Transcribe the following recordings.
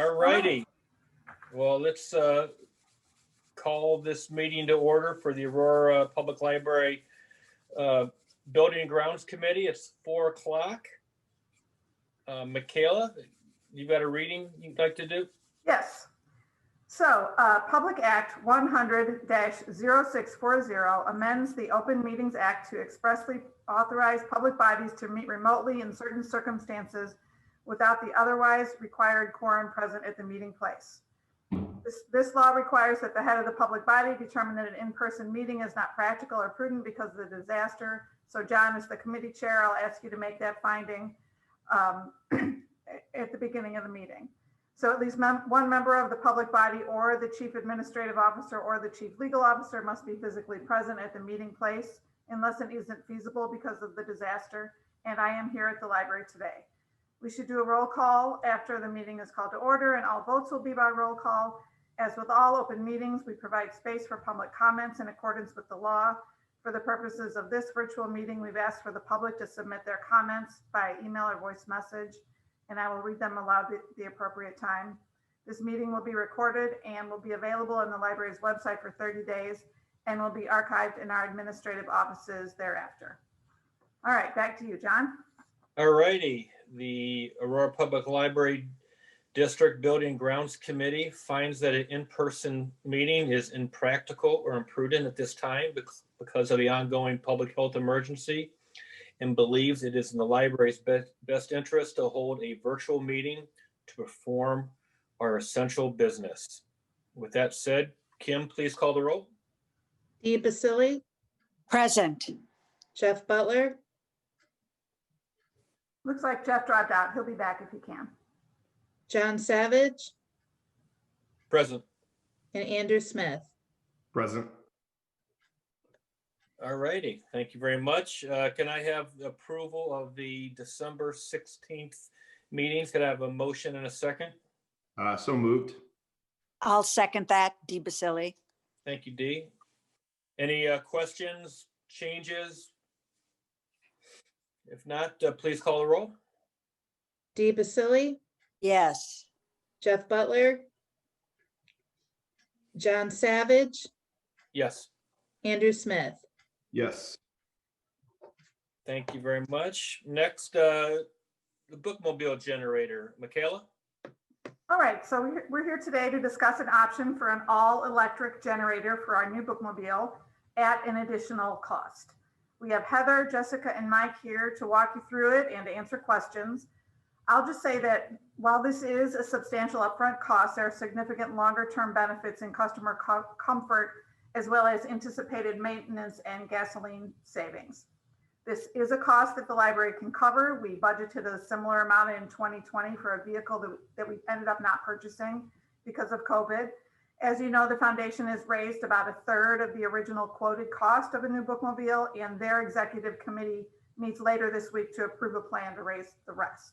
All righty. Well, let's call this meeting to order for the Aurora Public Library Building and Grounds Committee. It's 4 o'clock. Michaela, you got a reading you'd like to do? Yes. So Public Act 100-0640 amends the Open Meetings Act to expressly authorize public bodies to meet remotely in certain circumstances without the otherwise required quorum present at the meeting place. This law requires that the head of the public body determine that an in-person meeting is not practical or prudent because of the disaster. So John, as the committee chair, I'll ask you to make that finding at the beginning of the meeting. So at least one member of the public body or the chief administrative officer or the chief legal officer must be physically present at the meeting place unless it isn't feasible because of the disaster. And I am here at the library today. We should do a roll call after the meeting is called to order, and all votes will be by roll call. As with all open meetings, we provide space for public comments in accordance with the law. For the purposes of this virtual meeting, we've asked for the public to submit their comments by email or voice message, and I will read them aloud at the appropriate time. This meeting will be recorded and will be available on the library's website for 30 days and will be archived in our administrative offices thereafter. All right, back to you, John. All righty. The Aurora Public Library District Building and Grounds Committee finds that an in-person meeting is impractical or imprudent at this time because of the ongoing public health emergency, and believes it is in the library's best interest to hold a virtual meeting to perform our essential business. With that said, Kim, please call the roll. Dee Basili, Present. Jeff Butler, Looks like Jeff dropped out. He'll be back if he can. John Savage, Present. and Andrew Smith. Present. All righty. Thank you very much. Can I have approval of the December 16th meetings? Could I have a motion and a second? So moved. I'll second that, Dee Basili. Thank you, Dee. Any questions, changes? If not, please call the roll. Dee Basili, Yes. Jeff Butler, John Savage, Yes. Andrew Smith. Yes. Thank you very much. Next, the Bookmobile Generator. Michaela? All right, so we're here today to discuss an option for an all-electric generator for our new bookmobile at an additional cost. We have Heather, Jessica, and Mike here to walk you through it and to answer questions. I'll just say that while this is a substantial upfront cost, there are significant longer-term benefits in customer comfort, as well as anticipated maintenance and gasoline savings. This is a cost that the library can cover. We budgeted a similar amount in 2020 for a vehicle that we ended up not purchasing because of COVID. As you know, the foundation has raised about a third of the original quoted cost of a new bookmobile, and their executive committee meets later this week to approve a plan to raise the rest.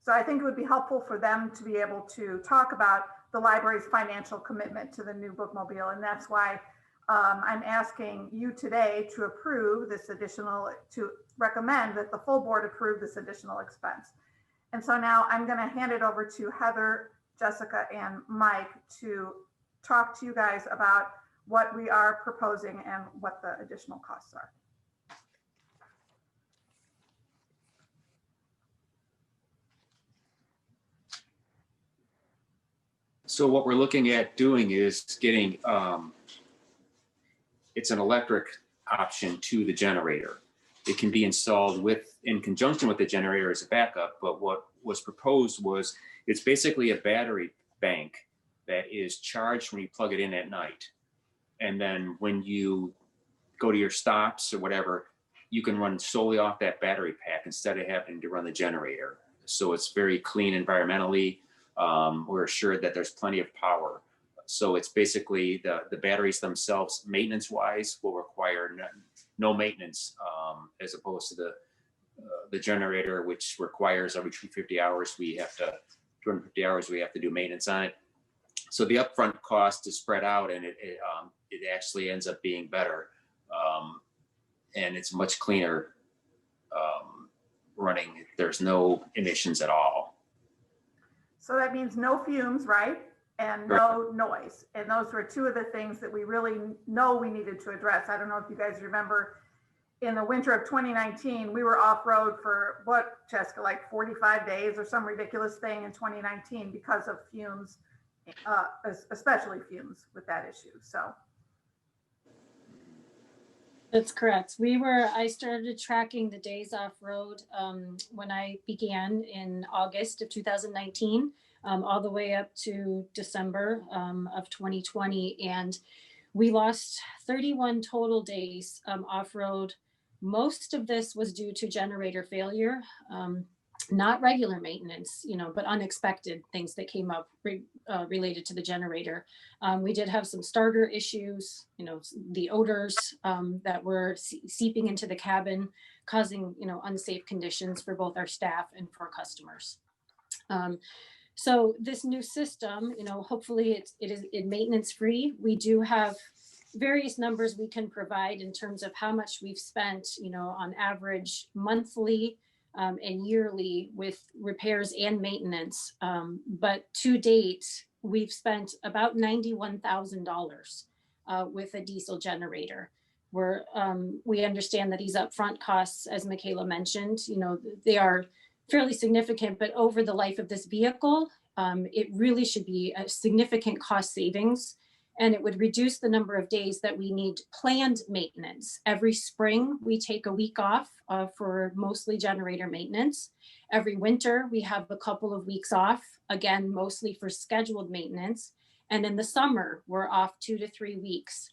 So I think it would be helpful for them to be able to talk about the library's financial commitment to the new bookmobile, and that's why I'm asking you today to approve this additional, to recommend that the full board approve this additional expense. And so now I'm going to hand it over to Heather, Jessica, and Mike to talk to you guys about what we are proposing and what the additional costs are. So what we're looking at doing is getting, it's an electric option to the generator. It can be installed in conjunction with the generator as a backup, but what was proposed was it's basically a battery bank that is charged when you plug it in at night. And then when you go to your stops or whatever, you can run solely off that battery pack instead of having to run the generator. So it's very clean environmentally. We're assured that there's plenty of power. So it's basically the batteries themselves, maintenance-wise, will require no maintenance as opposed to the generator, which requires every 250 hours we have to 250 hours we have to do maintenance on it. So the upfront cost is spread out, and it actually ends up being better, and it's much cleaner running. There's no emissions at all. So that means no fumes, right? And no noise. And those were two of the things that we really know we needed to address. I don't know if you guys remember, in the winter of 2019, we were off-road for what, Jessica, like 45 days or some ridiculous thing in 2019 because of fumes, especially fumes with that issue. So. That's correct. I started tracking the days off road when I began in August of 2019, all the way up to December of 2020. And we lost 31 total days off road. Most of this was due to generator failure, not regular maintenance, but unexpected things that came up related to the generator. We did have some starter issues, the odors that were seeping into the cabin, causing, unsafe conditions for both our staff and for customers. So this new system, hopefully it is maintenance free. We do have various numbers we can provide in terms of how much we've spent, on average monthly and yearly with repairs and maintenance. But to date, we've spent about $91,000 with a diesel generator. We understand that these upfront costs, as Michaela mentioned, they are fairly significant, but over the life of this vehicle, it really should be a significant cost savings. And it would reduce the number of days that we need planned maintenance. Every spring, we take a week off for mostly generator maintenance. Every winter, we have a couple of weeks off, again, mostly for scheduled maintenance. And in the summer, we're off 2 to 3 weeks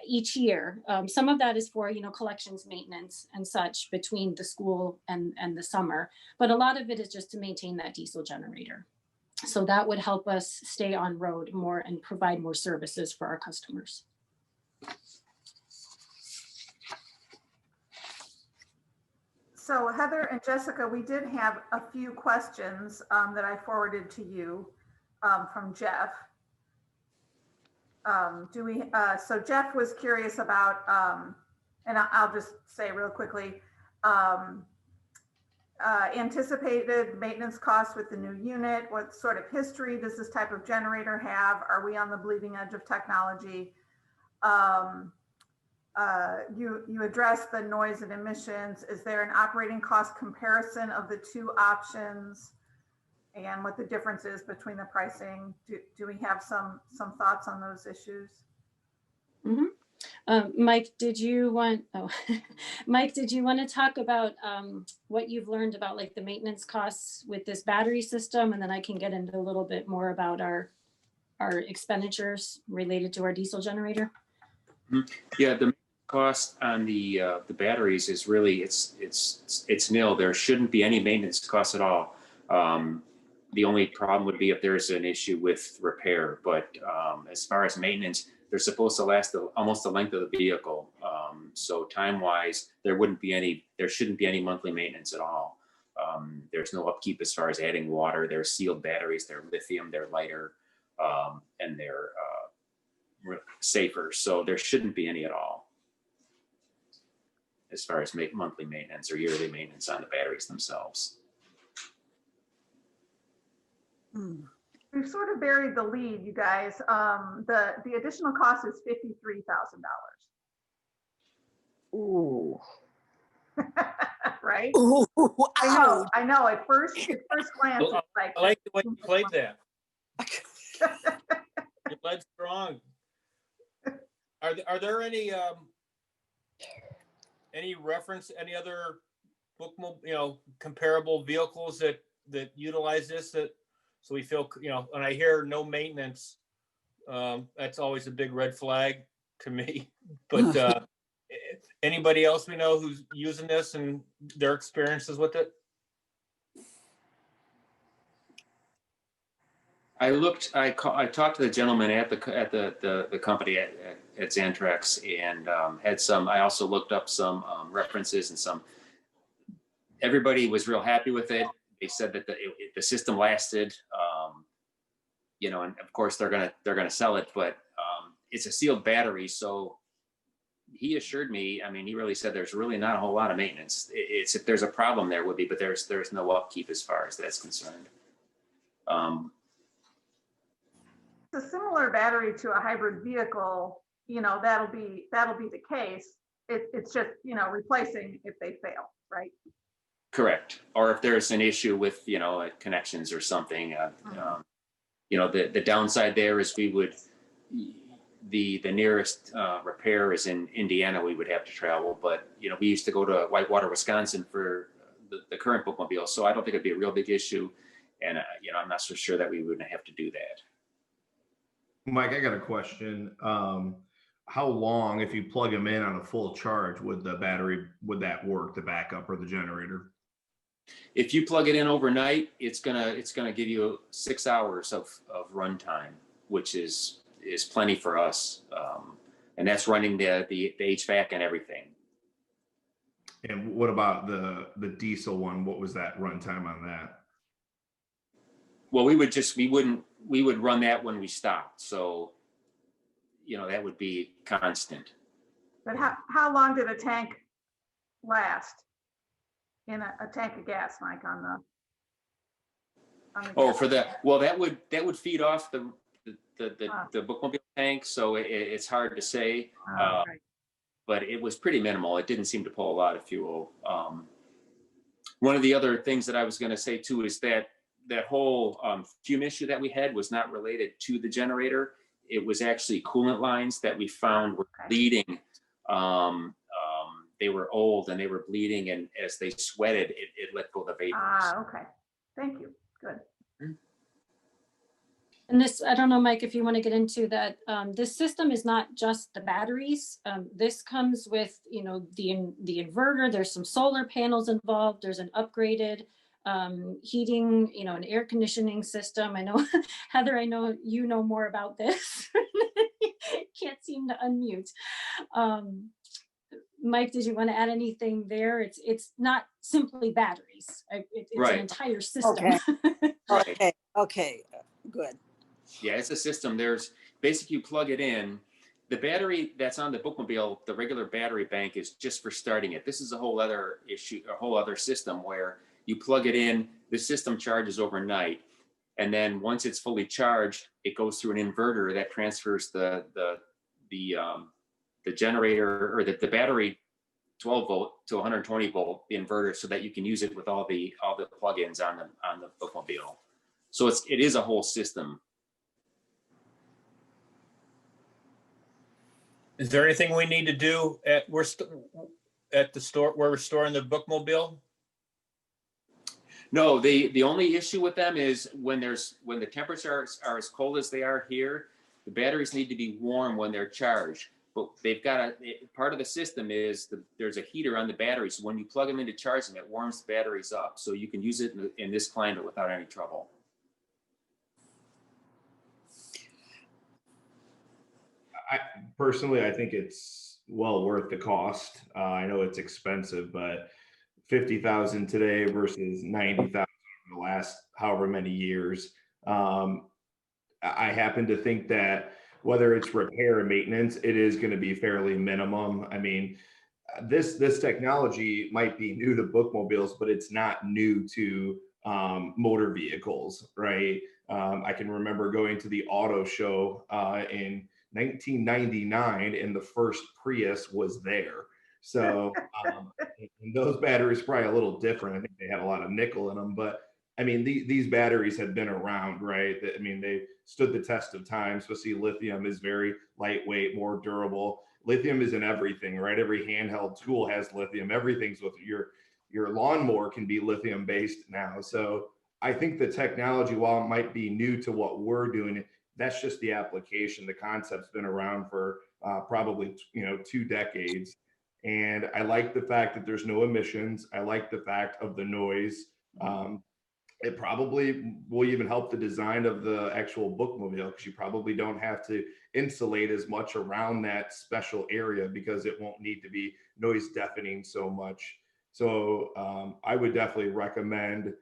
each year. Some of that is for, collections maintenance and such between the school and the summer. But a lot of it is just to maintain that diesel generator. So that would help us stay on road more and provide more services for our customers. So Heather and Jessica, we did have a few questions that I forwarded to you from Jeff. So Jeff was curious about, and I'll just say real quickly, anticipated maintenance costs with the new unit. What sort of history does this type of generator have? Are we on the bleeding edge of technology? You addressed the noise and emissions. Is there an operating cost comparison of the two options and what the difference is between the pricing? Do we have some thoughts on those issues? Mm-hmm. Mike, did you want to talk about what you've learned about like the maintenance costs with this battery system? And then I can get into a little bit more about our expenditures related to our diesel generator. Yeah, the cost on the batteries is really, it's nil. There shouldn't be any maintenance costs at all. The only problem would be if there's an issue with repair, but as far as maintenance, they're supposed to last almost the length of the vehicle. So time-wise, there shouldn't be any monthly maintenance at all. There's no upkeep as far as adding water. They're sealed batteries, they're lithium, they're lighter, and they're safer. So there shouldn't be any at all as far as monthly maintenance or yearly maintenance on the batteries themselves. We've sort of buried the lead, you guys. The additional cost is $53,000. Ooh. Right? Ooh, I know. At first glance, it's like. I like the way you played that. You led strong. Are there any reference, any other Bookmobile, comparable vehicles that utilize this, so we feel, when I hear no maintenance, that's always a big red flag to me. But anybody else we know who's using this and their experiences with it? I talked to the gentleman at the company at Xantrex and I also looked up some references and everybody was real happy with it. They said that the system lasted, and of course they're gonna sell it, but it's a sealed battery. So he assured me, he really said there's really not a whole lot of maintenance. It's if there's a problem there would be, but there's no upkeep as far as that's concerned. It's a similar battery to a hybrid vehicle, that'll be the case. It's just, replacing if they fail, right? Correct. Or if there's an issue with, connections or something, the downside there is the nearest repair is in Indiana, we would have to travel, but, we used to go to Whitewater, Wisconsin for the current bookmobile. So I don't think it'd be a real big issue. And, I'm not so sure that we wouldn't have to do that. Mike, I got a question. How long, if you plug them in on a full charge, would that work, the backup or the generator? If you plug it in overnight, it's gonna give you 6 hours of runtime, which is plenty for us. And that's running the HVAC and everything. And what about the diesel one? What was that runtime on that? Well, we would run that when we stopped. So, that would be constant. But how long did a tank last? In a tank of gas, Mike, on the Oh, gas? for that. Well, that would feed off the bookmobile tank. So it's hard to say, Right. but it was pretty minimal. It didn't seem to pull a lot of fuel. One of the other things that I was going to say too is that whole fume issue that we had was not related to the generator. It was actually coolant lines that we found were bleeding. They were old and they were bleeding, and as they sweated, it let go the vapors. Okay. Thank you. Good. And this, I don't know, Mike, if you want to get into that, this system is not just the batteries. This comes with, the inverter. There's some solar panels involved. There's an upgraded heating, an air conditioning system. I know, Heather, I know you know more about this. Can't seem to unmute. Mike, did you want to add anything there? It's not simply batteries. It's Right. an entire system. Okay. Okay, good. Yeah, it's a system. There's basically, you plug it in. The battery that's on the bookmobile, the regular battery bank, is just for starting it. This is a whole other issue, a whole other system where you plug it in, the system charges overnight. And then once it's fully charged, it goes through an inverter that transfers the generator, or the battery 12 volt to 120 volt, the inverter, so that you can use it with all the plugins on the bookmobile. So it is a whole system. Is there anything we need to do at the store where we're storing the bookmobile? No, the only issue with them is when the temperatures are as cold as they are here, the batteries need to be warm when they're charged. But they've got part of the system is there's a heater on the battery. So when you plug them in to charge them, it warms the batteries up. So you can use it in this climate without any trouble. Personally, I think it's well worth the cost. I know it's expensive, but 50,000 today versus 90,000 in the last however many years. I happen to think that whether it's repair and maintenance, it is going to be fairly minimum. I mean, this technology might be new to bookmobiles, but it's not new to motor vehicles, right? I can remember going to the auto show in 1999, and the first Prius was there. So and those batteries probably a little different. I think they had a lot of nickel in them, but I mean, these batteries have been around, right? I mean, they stood the test of time, especially lithium is very lightweight, more durable. Lithium is in everything, right? Every handheld tool has lithium. Everything's with your lawnmower can be lithium based now. So I think the technology, while it might be new to what we're doing, that's just the application. The concept's been around for probably 2 decades. And I like the fact that there's no emissions. I like the fact of the noise. It probably will even help the design of the actual bookmobile, because you probably don't have to insulate as much around that special area because it won't need to be noise deafening so much. So I would definitely recommend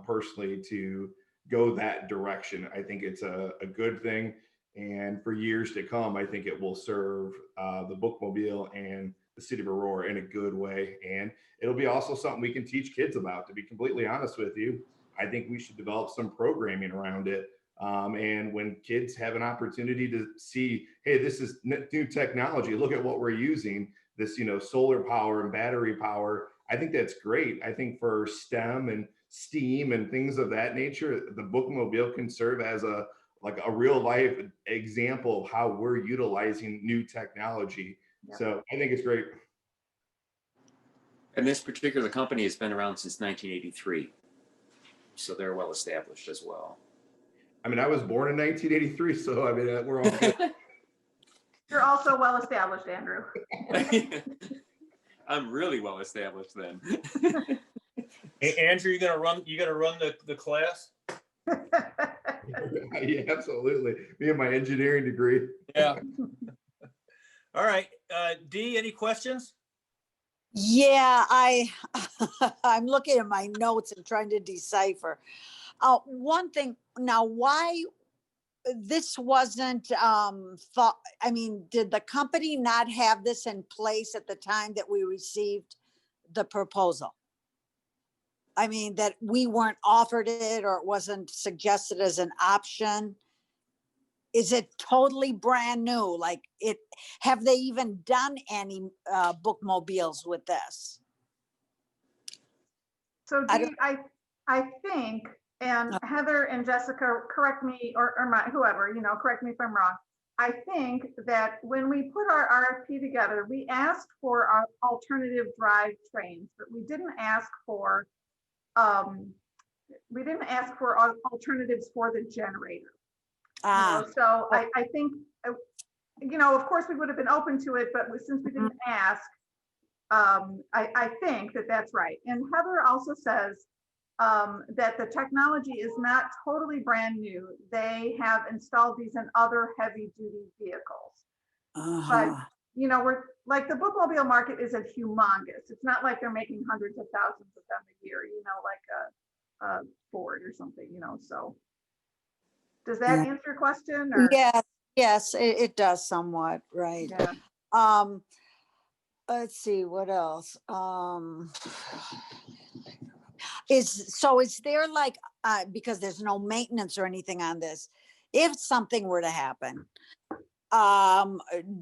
personally to go that direction. I think it's a good thing. And for years to come, I think it will serve the bookmobile and the city of Aurora in a good way. And it'll be also something we can teach kids about, to be completely honest with you. I think we should develop some programming around it. And when kids have an opportunity to see, hey, this is new technology, look at what we're using, this, solar power and battery power. I think that's great. I think for STEM and STEAM and things of that nature, the Bookmobile can serve as a real life example of how we're utilizing new technology. Yep. So I think it's great. And this particular company has been around since 1983. So they're well established as well. I mean, I was born in 1983, so I mean, we're all good. You're also well established, Andrew. I'm really well established then. Hey, Andrew, you gonna run the class? Yeah, absolutely. Me and my engineering degree. Yeah. All right. Dee, any questions? Yeah, I'm looking at my notes and trying to decipher. One thing now, why this wasn't thought, I mean, did the company not have this in place at the time that we received the proposal? I mean, that we weren't offered it or it wasn't suggested as an option? Is it totally brand new? Like have they even done any bookmobiles with this? So I Dee, I think, and Heather and Jessica, correct me, or whoever, correct me if I'm wrong. I think that when we put our RFP together, we asked for our alternative drive trains, but we didn't ask for alternatives for the generator. So I think, of course we would have been open to it, but since we didn't ask, I think that that's right. And Heather also says that the technology is not totally brand new. They have installed these in other heavy duty vehicles. But, we're like, the bookmobile market isn't humongous. It's not like they're making hundreds of thousands of them a year, like a Ford or something, so. Does that answer your question? Or? Yes, it does somewhat, right. Yeah. Let's see, what else? Is there like, because there's no maintenance or anything on this, if something were to happen,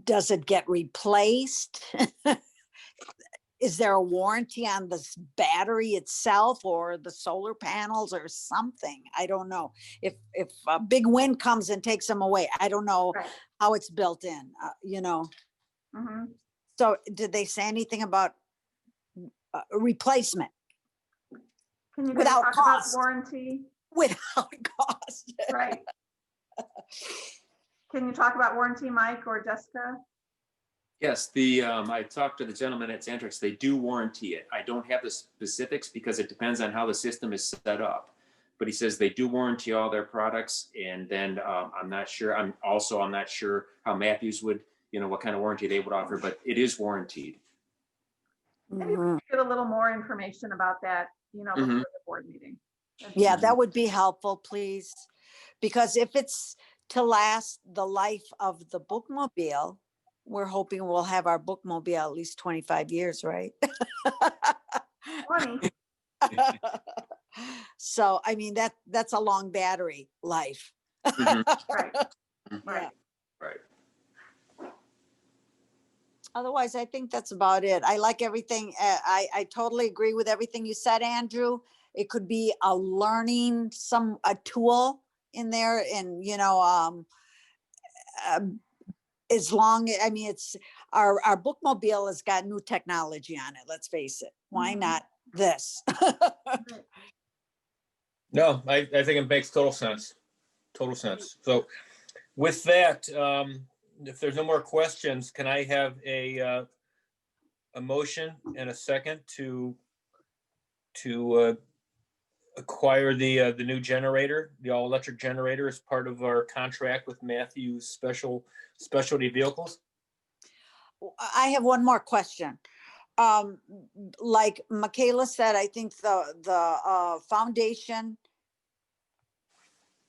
does it get replaced? Is there a warranty on this battery itself or the solar panels or something? I don't know. If a big wind comes and takes them away, I don't know how it's built in, Mm-hmm. So did they say anything about replacement? Can you without talk cost? About warranty? Without cost. Right. Can you talk about warranty, Mike or Jessica? Yes, I talked to the gentleman at Xantrix. They do warranty it. I don't have the specifics because it depends on how the system is set up. But he says they do warranty all their products. And then I'm not sure. I'm not sure how Matthews would, what kind of warranty they would offer, but it is warranted. Maybe we could get a little more information about that, before the board meeting. Yeah, that would be helpful, please. Because if it's to last the life of the bookmobile, we're hoping we'll have our bookmobile at least 25 years, right? 20. So, I mean, that's a long battery life. Right. Yeah. Right. Otherwise, I think that's about it. I like everything. I totally agree with everything you said, Andrew. It could be a learning, a tool in there, and as long, I mean, it's our bookmobile has got new technology on it. Let's face it. Why not this? No, I think it makes total sense. Total sense. So with that, if there's no more questions, can I have a motion and a second to acquire the new generator, the all electric generator, as part of our contract with Matthews Specialty Vehicles? I have one more question. Like Michaela said, I think the foundation,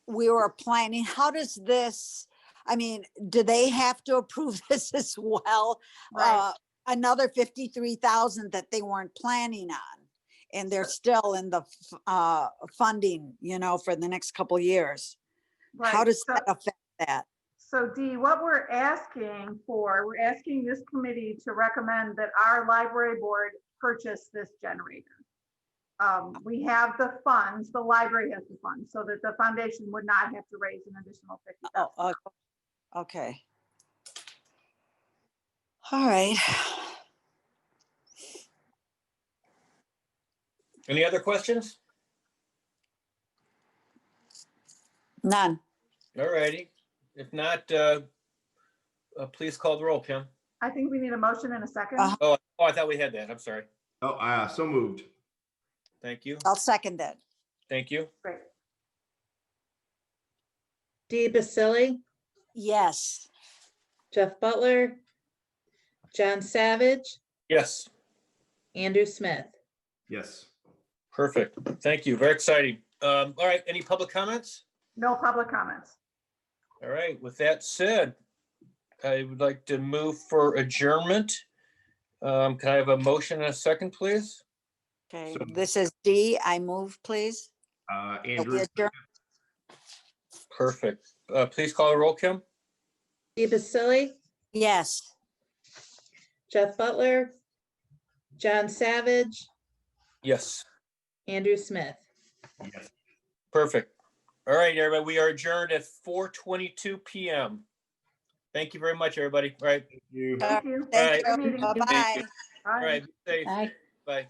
we were planning, how does this, I mean, do they have to approve this as well? Right. Another 53,000 that they weren't planning on. and they're still in the funding, for the next couple of years. How Right. does that affect that? So Dee, what we're asking this committee to recommend that our library board purchase this generator. We have the funds, the library has the funds, so that the foundation would not have to raise an additional $50,000. Oh, okay. All right. Any other questions? None. All righty. If not, please call the roll, Kim. I think we need a motion in a second. Oh, I thought we had that. I'm sorry. Oh, so moved. Thank you. I'll second that. Thank you. Great. Dee Basili, Yes. Jeff Butler, John Savage, Yes, Andrew Smith. Yes. perfect. Thank you. Very exciting. All right, any public comments? No public comments. All right, with that said, I would like to move for adjournment. Can I have a motion and a second, please? Okay, So- this is D. I move, please. Andrew. Perfect. Please call the roll, Kim. Dee Basili, Yes. Jeff Butler, John Savage, Yes, Andrew Smith. Yes. perfect. All right, everybody, we are adjourned at 4:22 PM. Thank you very much, everybody. All right, Thank you. Thank you. All right. Good meeting. Bye-bye. all Bye. right, be safe. Bye. Bye.